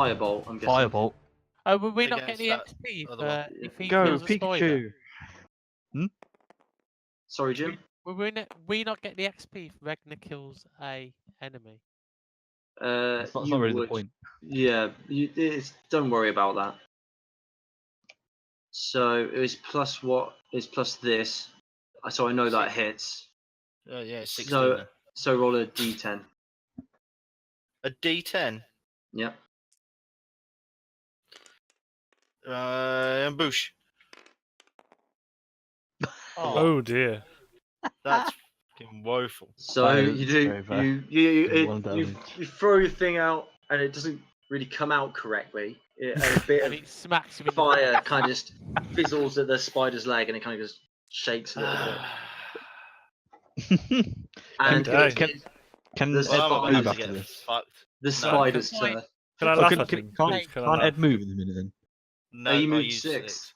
firebolt, I'm guessing. Firebolt. Oh, will we not get Against the that XP other one. if he Go, kills a spider? Pikachu. Sorry, Jim. Will we not get the XP if Regner kills a enemy? That's not You really the would. point. Yeah, don't worry about that. So it was plus what is plus this. So I know that hits. Yeah, 16. So roll a d10. A D10. Yeah. Ambush. Oh dear. That's fucking woeful. So That you is do very bad. One you damage. throw your thing out and it doesn't really come out correctly. And a bit And of it smacks him in the fire face. kind of just fizzles at the spider's leg and it kind of just shakes a little bit. And Okay. Can The Ed spider- move to after get this? fucked. the spider's No. turn. Can I Oh, laugh can, at can, him? can't, Please, can I can't laugh? Ed move in a minute then? No, you I moved used 6.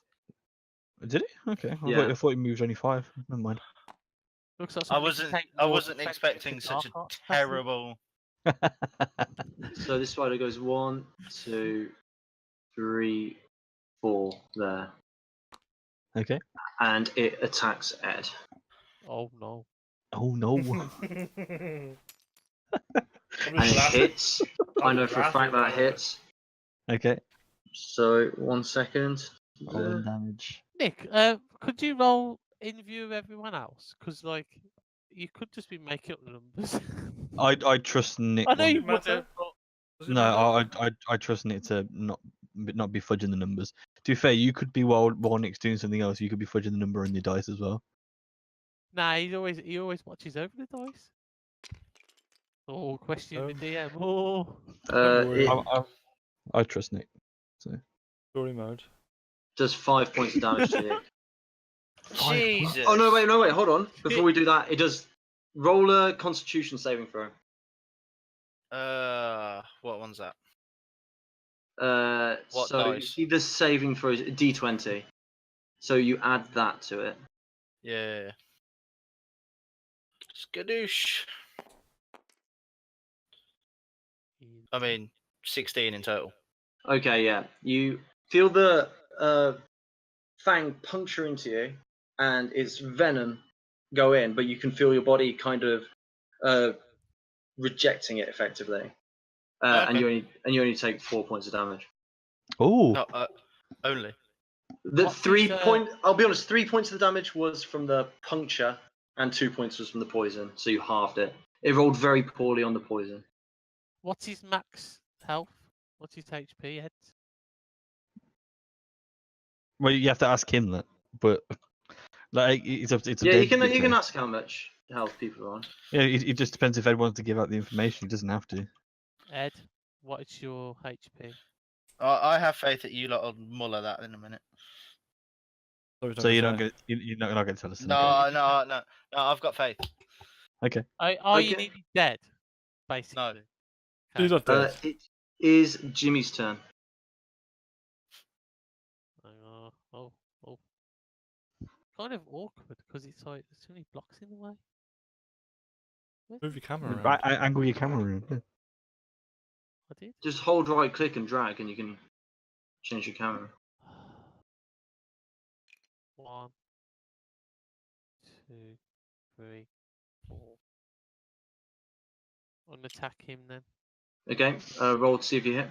Did he? Okay. Yeah. I thought he moved only 5. Never mind. Looks like I something to wasn't. take I more wasn't defensive expecting to such a Dark Arts Festival. terrible. So this spider goes 1, 2, 3, 4 there. Okay. And it attacks Ed. Oh no. Oh no. And it hits. I know for a fact that hits. Okay. So 1 second. Rolling damage. Nick, could you roll in view of everyone else? Because like you could just be making up the numbers. I trust Nick. I know you Does it matter? wouldn't, but No, I trust Nick to not be fudging the numbers. To be fair, you could be while Nick's doing something else. You could be fudging the number on your dice as well. nah, he always watches over the dice. Oh, question the DM. Oh, I trust Nick. Story mode. does 5 points of damage to you. Jesus. Oh no, wait, hold on. Before we do that, it does roll a Constitution saving throw. What one's that? What So dice? you see the saving throw is d20. So you add that to it. Yeah. Skadoosh. I mean, 16 in total. Okay, yeah. You feel the fang puncture into you, and its venom go in, but you can feel your body kind of rejecting it effectively, and you only take 4 points of damage. Oh. No, only. The What 3 is, point. I'll be honest. 3 points of the damage was from the puncture, and 2 points was from the poison. So you halved it. It rolled very poorly on the poison. what's his max health? What's his HP, Ed? Well, you have to ask him that, but like it's a Yeah, you can debate. ask how much health people are on. Yeah, it just depends if Ed wants to give out the information. He doesn't have to. Ed, what is your HP? I have faith that you lot will muller that in a minute. So you're not gonna tell us. No, I've got faith. Okay. Are you nearly dead? Basically. No. He's not dead. It is Jimmy's turn. Oh. Kind of awkward because it's like there's too many blocks in the way. Move your camera around. Angle your camera around. Yeah. I did. Just hold right click and drag, and you can change your camera. 1, 2, 3, 4. Unattack him then. Okay. Roll to see if you hit.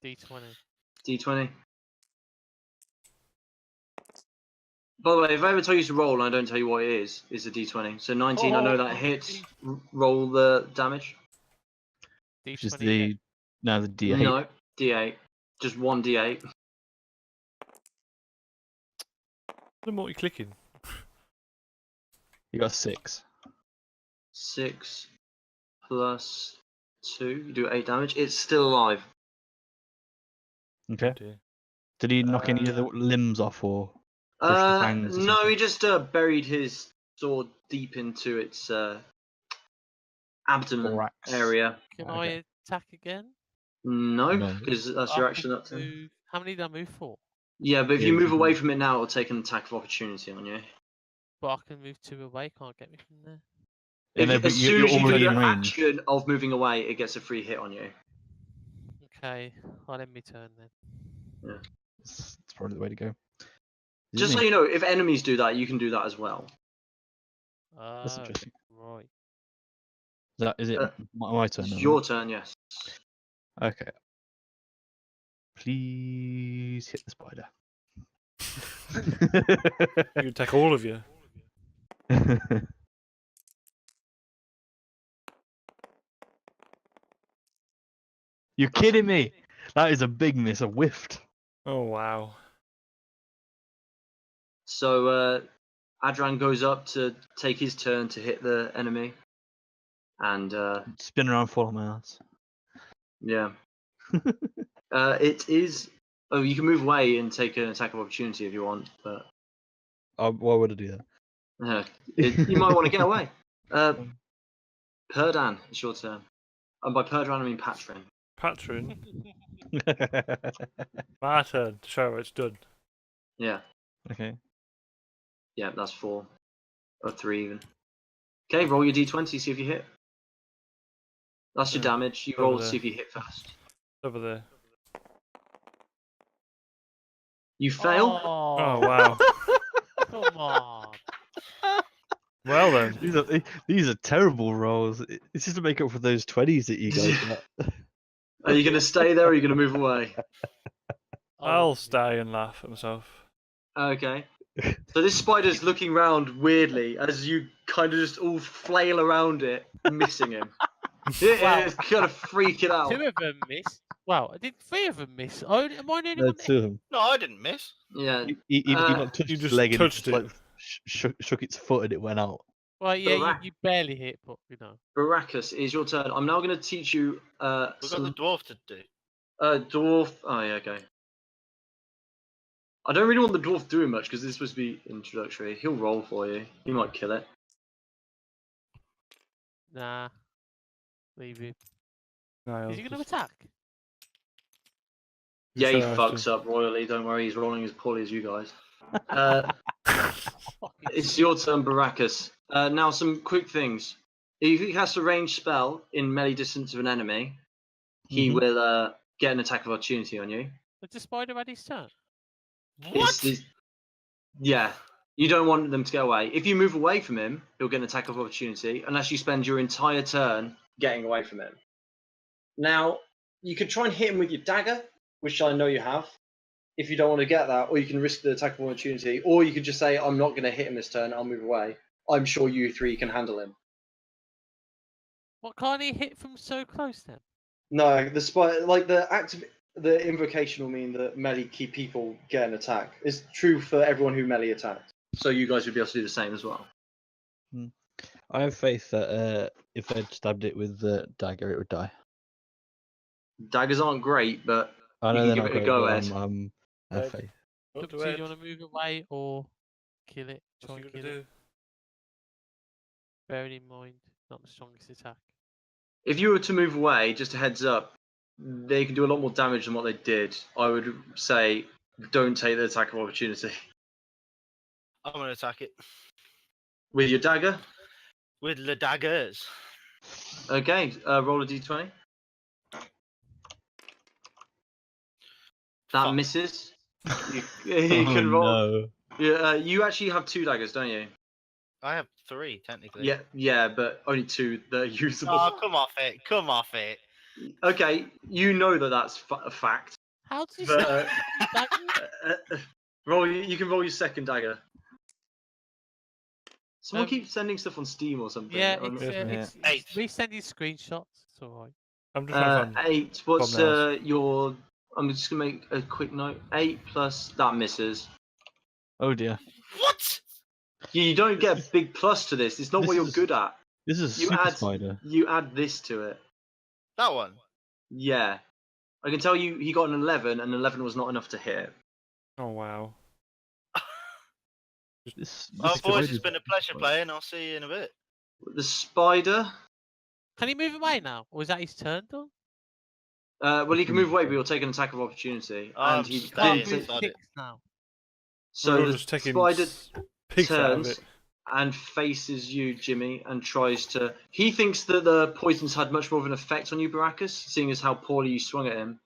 D20. D20. By the way, if I ever tell you to roll and I don't tell you what it is, it's a D20. So 19, I know that hits. Roll the damage. D20. Which is the D8. No, D8. Just one D8. What are you clicking? You got 6. 6 plus 2. You do 8 damage. It's still alive. Okay. Oh dear. Did he knock any of the limbs off or? push the fangs or No, something? he just buried his sword deep into its abdomen Thorax. area. Can Okay. I attack again? No, No. because that's I your can action up to. move- How many did I move for? Yeah, but if Yeah, you you move can away move. from it now, it'll take an attack of opportunity on you. But I can move 2 away. Can't get me from there. Yeah, no, but As soon you're as you do already the in range. action of moving away, it gets a free hit on you. Okay, I'll end my turn then. It's probably the way to go. Just so you know, if enemies do that, you can do that as well. That's Oh, interesting. right. Is it my turn? It's now, your turn, yes. right? Okay. Please hit the spider. You can take all of you. You're kidding me! That is a big miss. A whiffed. Oh wow. So Adran goes up to take his turn to hit the enemy. And Spin around, fall on my ass. yeah. It is. Oh, you can move away and take an attack of opportunity if you want, but Why would I do you might want to get away. that? Perdan, it's your turn. And by Perdan, I mean Patrin. Patron. My turn to show it's done. Yeah, Okay. yeah, that's 4. Or 3 even. Okay, roll your d20, see if you hit. That's your Yeah, damage. You over roll to there. see if you hit first. Over there. You fail. Oh Oh, wow. come on. Well then. These are terrible rolls. It's just to make up for those 20s that you guys got. Are you going to stay there or are you going to move away? I'll stay and laugh at myself. Okay. So this spider's looking round weirdly as you kind of just all flail around it, missing him. It's kind of freaking out. 2 of them missed. Well, I did 3 of them miss. Oh, am I the only one? Two of them. No, I didn't miss. Yeah. He not touched You its just leg and touched just, like, it. shook its foot and it went out. Well, yeah, Barack- you barely hit, but you know. Baracus, it is your turn. I'm now going to teach you We've got the some dwarf to do. dwarf. Oh yeah, okay. I don't really want the dwarf doing much because this is supposed to be introductory. He'll roll for you. He might kill it. Nah. Leave him. No, Is he going to attack? Yeah, he So fucks up royally. Don't worry, he's rolling as poorly as you guys. It's your turn, Baracus. Now, some quick things. If he casts a ranged spell in melee distance of an enemy, he will get an attack of opportunity on you. But the spider had his turn. Yeah, you don't want them to get away. If you move away from him, he'll get an attack of opportunity, unless you spend your entire turn getting away from him. Now, you could try and hit him with your dagger, which I know you have, if you don't want to get that, or you can risk the attack of opportunity, or you could just say, I'm not going to hit him this turn, I'll move away. I'm sure you 3 can handle him. What, can't he hit from so close then? No, the invocation will mean that melee key people get an attack. It's true for everyone who melee attacks. So you guys would be able to do the same as well. I have faith that if I'd stabbed it with the dagger, it would die. Daggers aren't great, but I You know can they're give not it a great, go, but Ed. I have faith. So do you want to move away or kill it? Try and kill it. Bearing in mind, not the strongest attack. if you were to move away, just a heads up, they can do a lot more damage than what they did. I would say don't take the attack of opportunity. I'm going to attack it With your dagger? with the daggers. Okay, roll a d20. That Fuck. misses. You can roll. No. Yeah, you actually have 2 daggers, don't you? I have 3, technically. Yeah, but only 2 that are usable. Oh, come off it. Come off it. Okay, you know that that's a fact. How did you But, say that? roll. You can roll your second dagger. Someone Um, keeps sending stuff on Steam or something. Yeah, I'm it's, not- it's Eight. we send you screenshots. It's alright. I'm just trying to find 8. What's thumbnails. your? I'm just gonna make a quick note. 8 plus that misses. Oh dear. What? You don't get a big plus to this. It's not This what you're is- good at. This is a You super add- spider. You add this to it. That one? Yeah, I can tell you he got an 11, and 11 was not enough to hit. Oh wow. This Oh, boys, spider's it's been a pleasure playing. I'll see you in a bit. The spider. Can he move away now, or is that his turn done? Well, he can move away, but he'll take an attack of opportunity, I'm and he staying. Can't didn't move take- inside it. 6 now. So We're the just taking spider pigs out of turns it. and faces you, Jimmy, and tries to. He thinks that the poisons had much more of an effect on you, Baracus, seeing as how poorly you swung at him.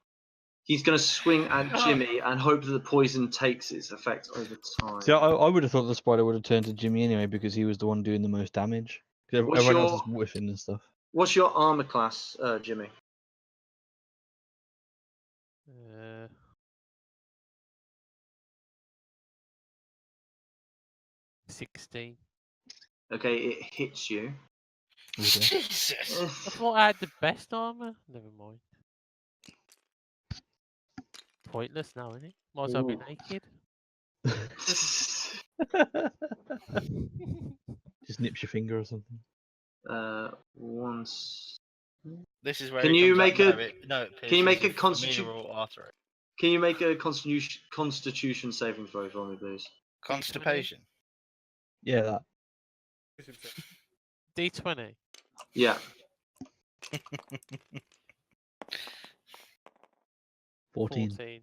He's going to swing at Jimmy and hope that the poison takes its effect over time. See, I would have thought the spider would have turned to Jimmy anyway because he was the one doing the most damage. 'Cause What's everyone else your- is whiffing and stuff. What's your armor class, Jimmy? 16. Okay, it hits you. Okay. Jesus. I thought I had the best armor. Never mind. Pointless now, isn't it? Might as well be Ooh. naked. Just nips your finger or something. Once. This is where Can it you comes make up, a- no, no, it can you make pierces a the constitu- femoral artery. Can you make a constitution saving throw for me, please? Constipation. Yeah, that. D20. Yeah. 14. 14.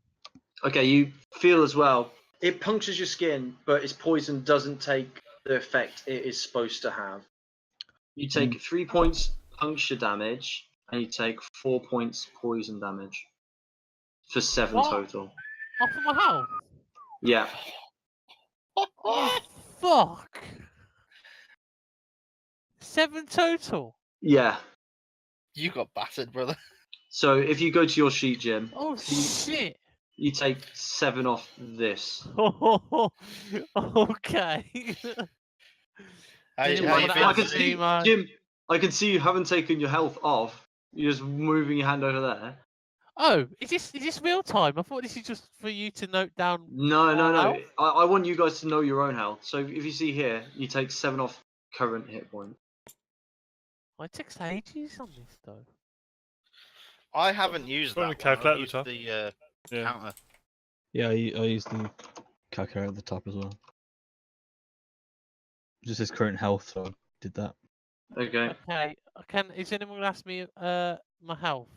Okay, you feel as well. It punctures your skin, but its poison doesn't take the effect it is supposed to have. You take 3 points puncture damage, and you take 4 points poison damage. For 7 What? total. Off of my health. Yeah. Oh, fuck. 7 total. Yeah. You got battered, brother. So if you go to your sheet, Jim, Oh, shit. you take 7 off this. Okay. How Didn't you wanna feeling? ask can see, man. Jim, I can see you haven't taken your health off. You're just moving your hand over there. Oh, is this real time? I thought this is just for you to note down. No, no, no. health? I want you guys to know your own health. So if you see here, you take 7 off current hit point. It takes ages on this though. I haven't used Go on that the one. I've calculator used top. the Yeah. counter. Yeah, I used the calculator at the top as well. Just his current health, so I did that. Okay. Okay, is anyone gonna ask me my health?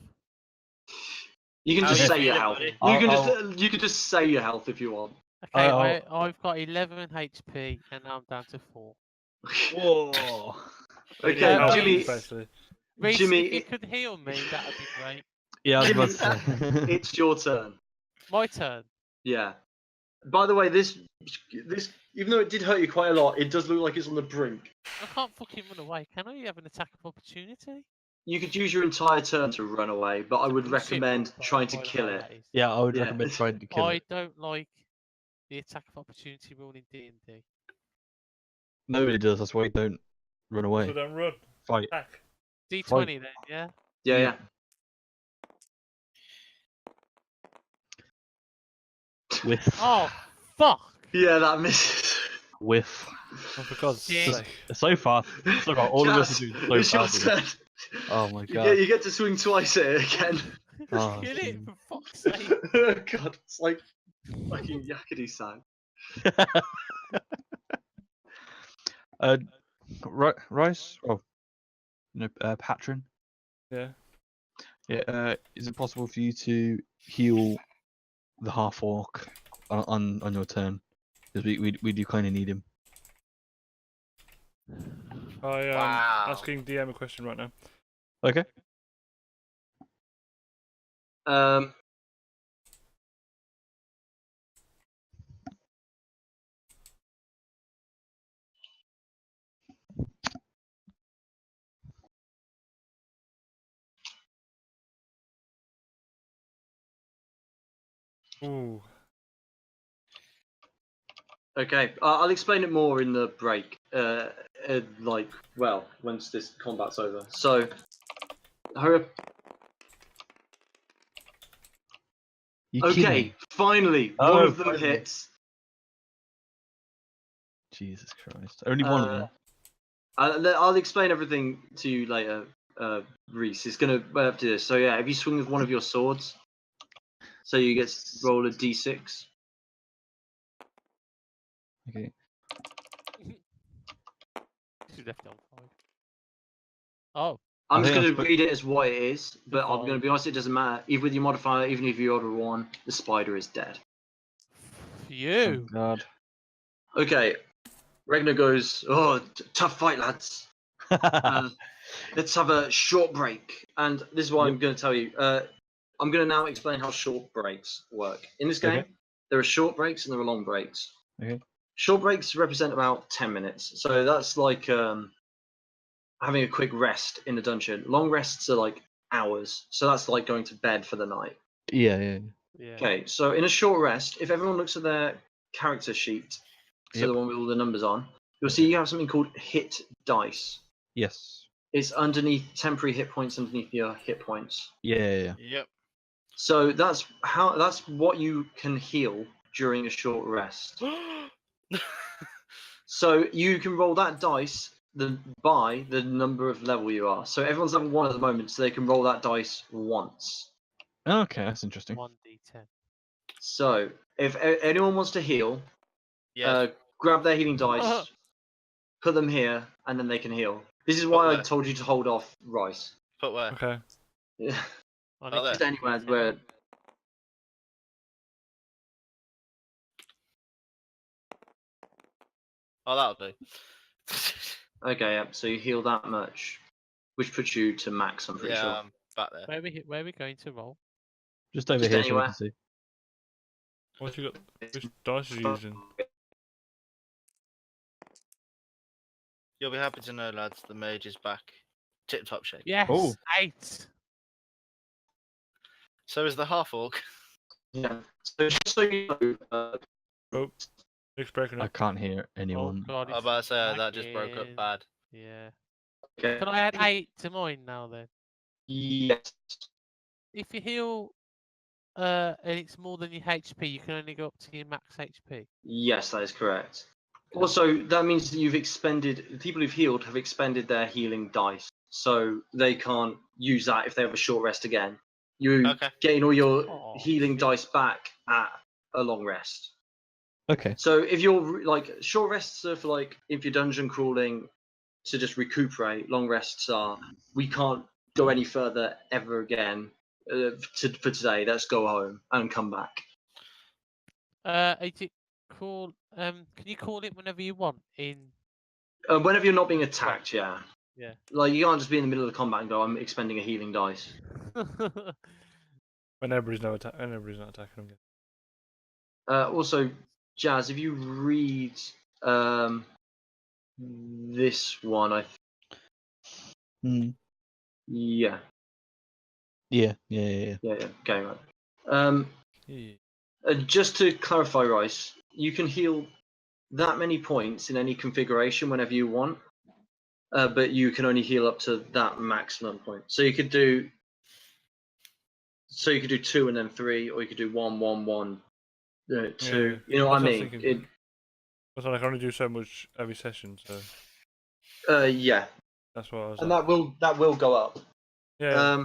You can How just you say your feeling, health. buddy? You can just say your health if you want. Okay, I'll- I've got 11 HP and now I'm down to 4. Whoa! Okay, Yeah, Jimmy. Basically. Reese, Jimmy, if you could heal me, that would be great. Yeah, I was Jimmy, about to say. it's your turn. My turn. Yeah. By the way, this even though it did hurt you quite a lot, it does look like it's on the brink. I can't fucking run away, can I? You have an attack of opportunity. You could use your entire turn to run away, but I would Shit, recommend by- trying to by the kill way, it. that is. Yeah, I would Yeah. recommend trying to kill I it. don't like the attack of opportunity rule in D&D. Nobody does. That's why you don't run away. So don't run. Fight. Attack. D20 then, yeah? Yeah, yeah. Whiff. Oh, fuck! Yeah, that misses. Whiff. Oh, for God's Yeah. sake. So far, all of us Jazz, are doing it's so your badly. turn. Oh my You god. get to swing twice at it again. Just Oh, kill it, jeez. for fuck's sake. Oh god, it's like fucking yakety sack. Rhys? Oh, patron. Yeah. Yeah. Is it possible for you to heal the half orc on your turn? Because we do kind of need him. I am Wow. asking DM a question right now. Okay. Ooh. Okay, I'll explain it more in the break. Once this combat's over. So, hurry up. You Okay, kidding? finally, Oh, one of them finally. hits. Jesus Christ! Only one of them. I'll explain everything to you later, Rhys. It's gonna have to do this. So yeah, if you swing with one of your swords, so you get roll a d6. Okay. She's left on 5. Oh, I'm I just think gonna that's read it as what it is, but I'm Fine. gonna be honest, it doesn't matter. Even with your modifier, even if you order 1, the spider is dead. you. Oh, God. Okay, Regner goes, "Oh, tough fight, lads. Let's have a short break." And this is what I'm going to tell you. I'm going to now explain how short breaks work. In this game, Okay. there are short breaks and there are long breaks. Okay. Short breaks represent about 10 minutes. So that's like having a quick rest in the dungeon. Long rests are like hours. So that's like going to bed for the night. Yeah. Yeah. Okay, so in a short rest, if everyone looks at their character sheet, so Yep. the one with all the numbers on, you'll see you have something called hit dice. Yes. It's underneath temporary hit points underneath your hit points. Yeah. Yep. So that's what you can heal during a short rest. So you can roll that dice by the number of level you are. So everyone's level 1 at the moment, so they can roll that dice once. Okay, that's interesting. 1d10. So if anyone wants to heal, Yeah. grab their healing dice, put them here, and then they can heal. This is why I where? told you to hold off Rhys. Put where? Okay. Yeah. On Oh, a there. Just anywhere 2d10. where. Oh, that'll do. Okay, yeah. So you heal that much, which puts you to max. I'm pretty yeah, sure. I'm back there. Where are we going to roll? Just over Just here so we anywhere. can see. What you got? Which dice are you using? You'll be happy to know, lads, the mage is back. Tip top shape. Yes, Oh. 8. So is the half orc. Yeah. So just so you know, Oh, it's breaking I up. can't hear Oh anyone. I god, was it's about to say that just broke up lagging. bad. Yeah. okay. Can I add 8 to mine now then? Yes. If you heal and it's more than your HP, you can only go up to your max HP. Yes, that is correct. Also, that means that you've expended. The people who've healed have expended their healing dice, so they can't use that if they have a short rest again. You Okay. gain all your Oh, healing shit. dice back at a long rest. Okay. So if you're like short rests are for like if you're dungeon crawling to just recuperate. Long rests are we can't go any further ever again for today. Let's go home and come back. Is it called? Can you call it whenever you want? Whenever you're not being attacked, yeah. Yeah. Like you can't just be in the middle of the combat and go, I'm expending a healing dice. When everybody's not attacking them. Also, Jazz, if you read this one, Hmm. yeah. Yeah. Okay, right. Yeah. Just to clarify, Rhys, you can heal that many points in any configuration whenever you want, but you can only heal up to that maximum point. So you could do 2 and then 3, or you could do 1, 1, 1, 2. Yeah. You know what I That's what I was mean? thinking. But I can only do so much every session, so Yeah, that's what I was. and Like. that will go up. Yeah.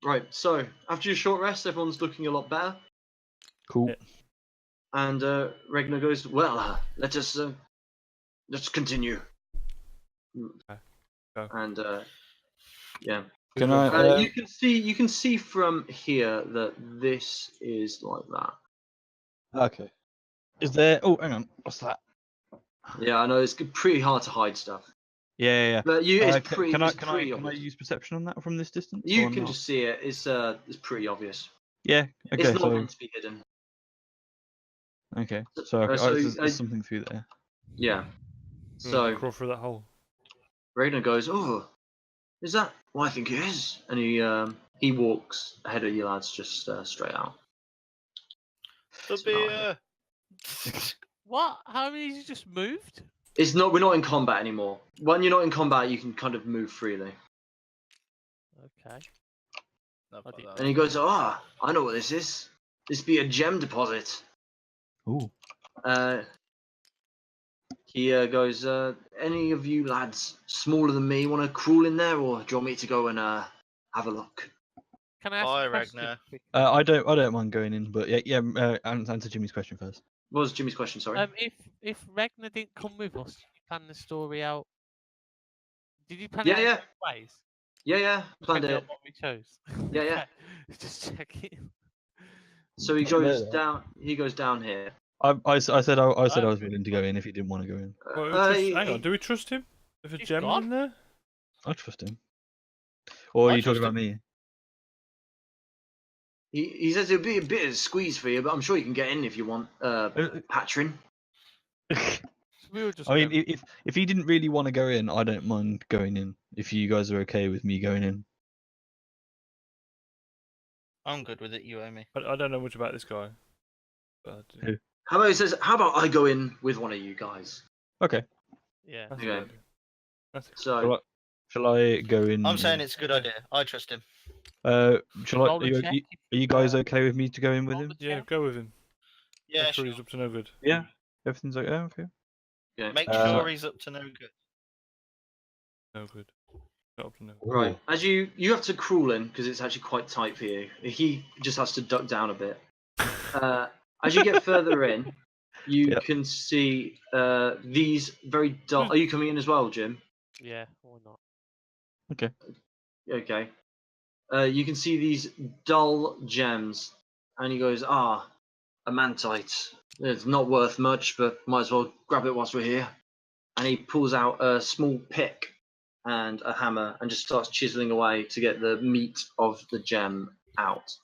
Right. So after your short rest, everyone's looking a lot better, Cool. Yeah. and Regner goes, "Well, let's continue." Okay. Go. And yeah. Can I? You can see from here that this is like that. Okay. Is there? Oh, hang on. What's that? Yeah, I know it's pretty hard to hide stuff, Yeah. but it's pretty. Can I obvious. use perception on that from this distance? You or can not? just see it. It's pretty obvious. Yeah. Okay. It's not So meant to be hidden. okay. So okay. so, There's something through there. Yeah. You So wanna crawl through that hole. Ragnar goes, "Oh, is that? Well, I think it is." And he walks ahead of you lads, just straight out. The It's not- beer. What? How many you just moved? It's not. We're not in combat anymore. When you're not in combat, you can kind of move freely. Okay. No, fuck didn't- that. And he goes, "Ah, I know what this is. This be a gem deposit." Ooh. He goes, "Any of you lads smaller than me want to crawl in there, or do you want me to go and have a look?" Can I ask Bye, a question? Ragnar. quickly? I don't mind going in, but yeah. Answer Jimmy's question first. What was Jimmy's question? Sorry. If Ragnar didn't come with us, did you plan the story out? Did you plan Yeah, it out yeah. in ways? Yeah. Planned Depending it. on what we chose. Yeah, yeah. Okay, just checking. So he No, goes no. down. He goes down here. I said I was Okay. willing to go in if he didn't want to go in. Well, hang on, do we trust him? If a He's gem's gone. in there? I trust him. Or are I you talking trust about me? He says it'll be a bit of a squeeze for you, but I'm sure you can get in if you want, patron. We were just I mean, going- if he didn't really want to go in, I don't mind going in. If you guys are okay with me going in. I'm good with it. You owe me. I don't know much about this guy. But Who? How about he says, how about I go in with one of you guys? Okay. yeah. that's Okay. a good idea. That's a good So, Shall I go in? I'm saying it's a good idea. I trust him. Shall I? Roll a check Are you guys okay with me to go in with roll him? the Yeah, check. go with him. Yeah, Make sure sure. he's up to no good. Yeah. Everything's okay. Okay. yeah. Make Uh, sure he's up to no good. No good. Not up to no good. Right. As you have to crawl in because it's actually quite tight for you. He just has to duck down a bit. As you get further in, you Yep. can see these very dull. Are you coming in as well, Jim? Yeah, why not? Okay. You can see these dull gems, and he goes, a mantite. It's not worth much, but might as well grab it whilst we're here. And he pulls out a small pick and a hammer and just starts chiseling away to get the meat of the gem out.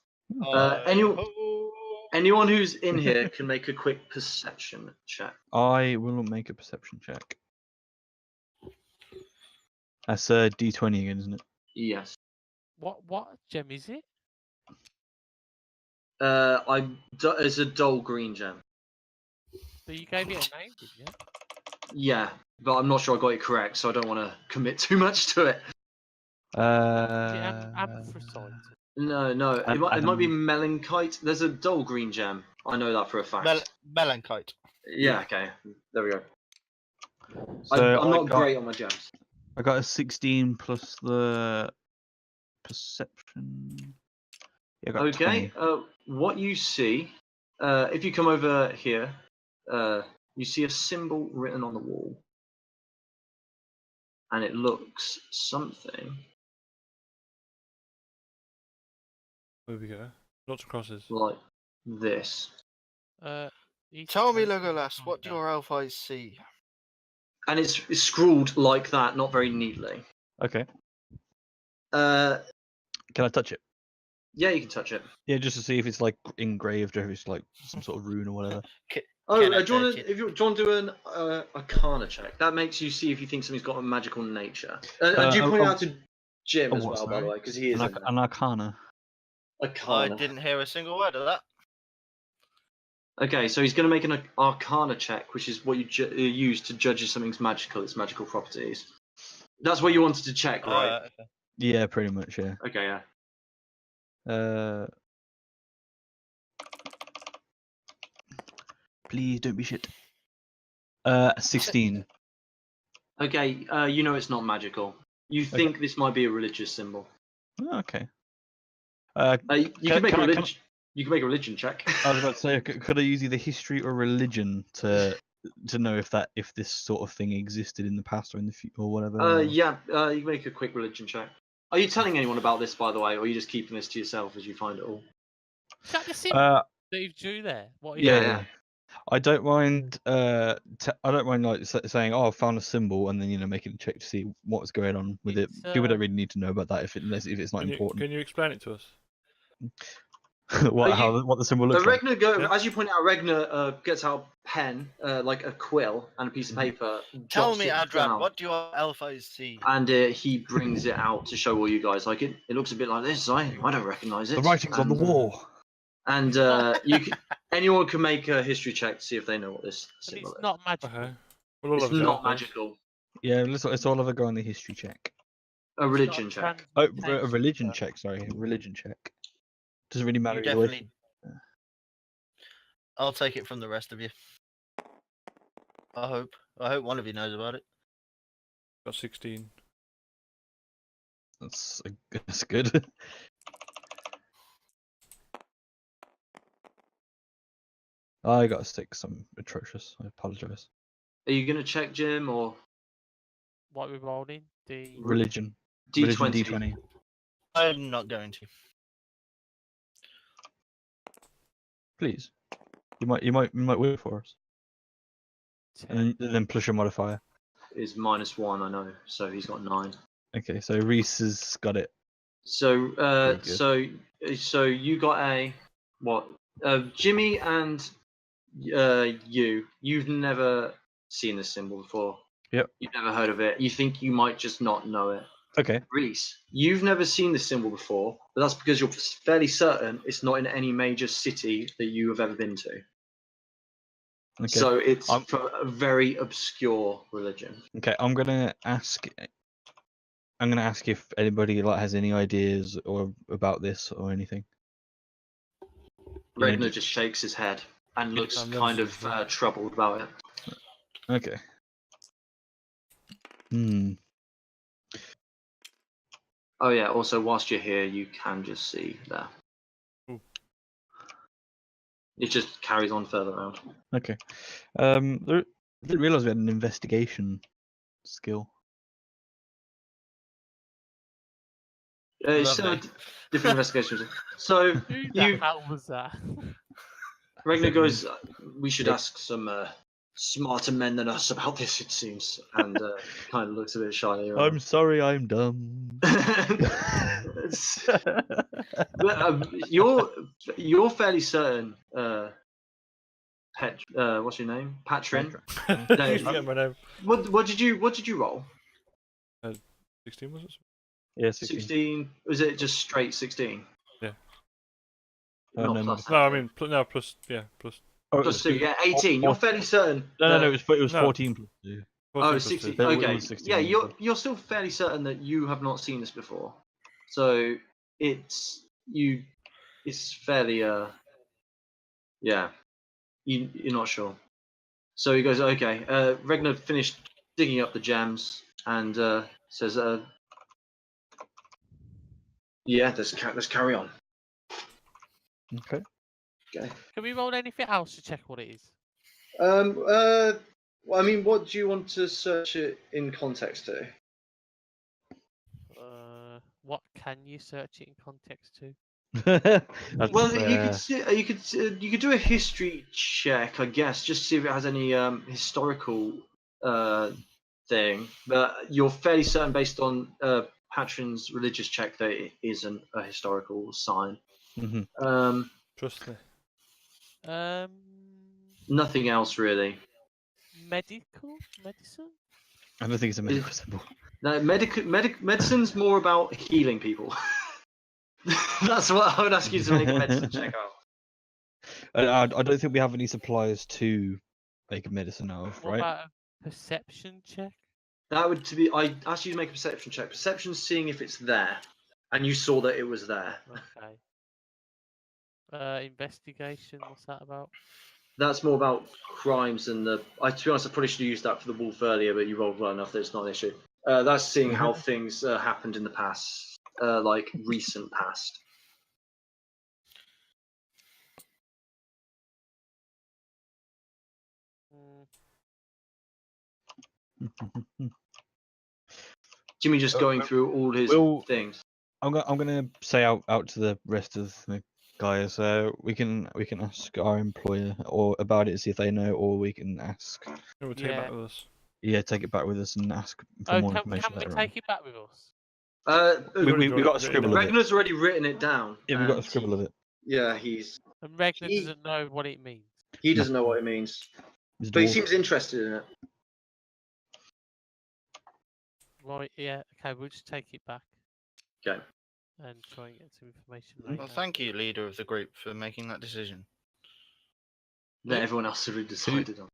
Anyone who's in here can make a quick perception check. I will make a perception check. That's a D20 again, isn't it? Yes. What gem is it? It's a dull green gem. So you gave it a name, did you? Yeah, but I'm not sure I got it correct, so I don't want to commit too much to it. Is it anthracite? No, it might be melankite. There's a dull green gem. I know that for a fact. Melankite. Yeah, okay. There we go. So I'm not great on my gems. I got a 16 plus the perception. Yeah, I got Okay, 20. what you see, if you come over here, you see a symbol written on the wall. And it looks something Where we go? Lots of crosses. like this. Tell me, Legolas, what do your elf eyes see? And it's scrawled like that, not very neatly. Okay. Uh, Can I touch it? yeah, you can touch it. Yeah, just to see if it's like engraved or if it's like some sort of rune or whatever. Oh, Can I do you want touch it? to do an Arcana check? That makes you see if you think something's got a magical nature. And do you point out to Jim as what, well, by the sorry? way, because he is in there. An Arcana. I Arcana. didn't hear a single word of that. Okay, so he's going to make an Arcana check, which is what you use to judge if something's magical, its magical properties. That's what you wanted to check, right? Okay. Yeah, pretty much. Yeah. Okay, yeah. Please don't be shit. 16. Okay, you know it's not magical. You think this might be a religious symbol. Oh, okay. You can make a can I- religion. You can make a religion check. I was about to say, could I use either history or religion to know if this sort of thing existed in the past or in the future or whatever? Yeah, you can make a quick religion check. Are you telling anyone about this, by the way, or are you just keeping this to yourself as you find it all? Is that the symbol Uh, that you drew there? What is yeah, it? yeah. I don't mind. I don't mind like saying, "Oh, I found a symbol," and then making a check to see what's going on with it. It's, People don't really need to know about that if it's not important. Can you explain it to us? what the symbol looks like? Regna as you point out, Regna gets out a pen, like a quill and a piece of paper. Tell jots me, it Adran, down, what do your elf eyes see? and he brings it out to show all you guys. Like it looks a bit like this. I don't recognise it. The writing's on the wall. And anyone can make a history check to see if they know what this But symbol it's is. not magical. Okay. We'll all It's have a go, not I suppose. magical. Yeah, let's all have a go on the history check. A religion check. Oh, a religion check. Sorry, religion check. Doesn't really matter You either way. definitely. I'll take it from the rest of you. I hope one of you knows about it. Got 16. That's good. I got a 6. I'm atrocious. I apologise. Are you gonna check, Jim, or What we're rolling? The Religion. D20? Religion D20. I'm not going to. Please. You might win for us. And then plus your modifier. Is -1, I know. So he's got 9. Okay, so Rhys has got it. So, Very good. so you got a what? Jimmy and you've never seen this symbol before. Yep. You've never heard of it. You think you might just not know it. Okay. Rhys, you've never seen this symbol before, but that's because you're fairly certain it's not in any major city that you have ever been to. Okay. So it's I'm- for a very obscure religion. Okay. I'm gonna ask if anybody like has any ideas or about this or anything. You know, Regner just shakes his head and looks I've never kind seen of it before. troubled about it. Okay. Hmm. Oh yeah. Also, whilst you're here, you can just see there. Ooh. It just carries on further around. Okay. I didn't realize we had an investigation skill. It's Lovely. different investigations. So Who the you, hell was that? Regner goes, we should Yeah. ask some smarter men than us about this, it seems, and kind of looks a bit shy. I'm sorry, I'm dumb. But, you're fairly certain. What's your name? Patrin. You forget my name. What did you roll? 16 was it? Yeah, 16. 16. Was it just straight 16? Yeah. Not then- plus. No, I mean plus. Yeah, plus. Oh, Plus 2. Yeah, 18. You're fairly certain. No, it was No. 14 plus 2. 14 Oh, plus 16. 2. It Okay. was 16 Yeah, also. you're still fairly certain that you have not seen this before. So it's fairly yeah. You're not sure. So he goes, okay. Regner finished digging up the gems and says, yeah, let's carry on. Okay. Okay. Can we roll anything else to check what it is? Well, I mean, what do you want to search it in context to? What can you search it in context to? That's, Well, you could do a history check, I guess, just to see if it has any historical thing. But you're fairly certain, based on Patron's religious check, that it isn't a historical sign. Mhm. Trust me. Nothing else really. Medicine? I don't think it's a medical symbol. No, medicine's more about healing people. That's what I would ask you to make a medicine check out. I don't think we have any supplies to make a medicine out of, What right? about a perception check? That would to be. I asked you to make a perception check. Perception's seeing if it's there, and you saw that it was there. Okay. Investigation. What's that about? That's more about crimes and the. To be honest, I probably should have used that for the wolf earlier, but you rolled well enough that it's not an issue. That's seeing how things happened in the past, like recent past. Jimmy just going through all his things. I'm gonna say out to the rest of the guys. We can ask our employer or about it, see if they know, or we can ask. We'll take it back with us. Yeah, take it back with us and ask for more information. Can we later take it back with us? We got a scribble of it. Regner's already written it down. Yeah, we got a scribble of it. Yeah, And Regner doesn't know what it means. He doesn't know what it means, but he seems interested in it. Right, yeah, okay, we'll just take it back. Okay. And try and get some information later. Well, thank you, leader of the group, for making that decision. That everyone else already decided on.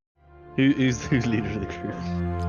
Who's leader of the group?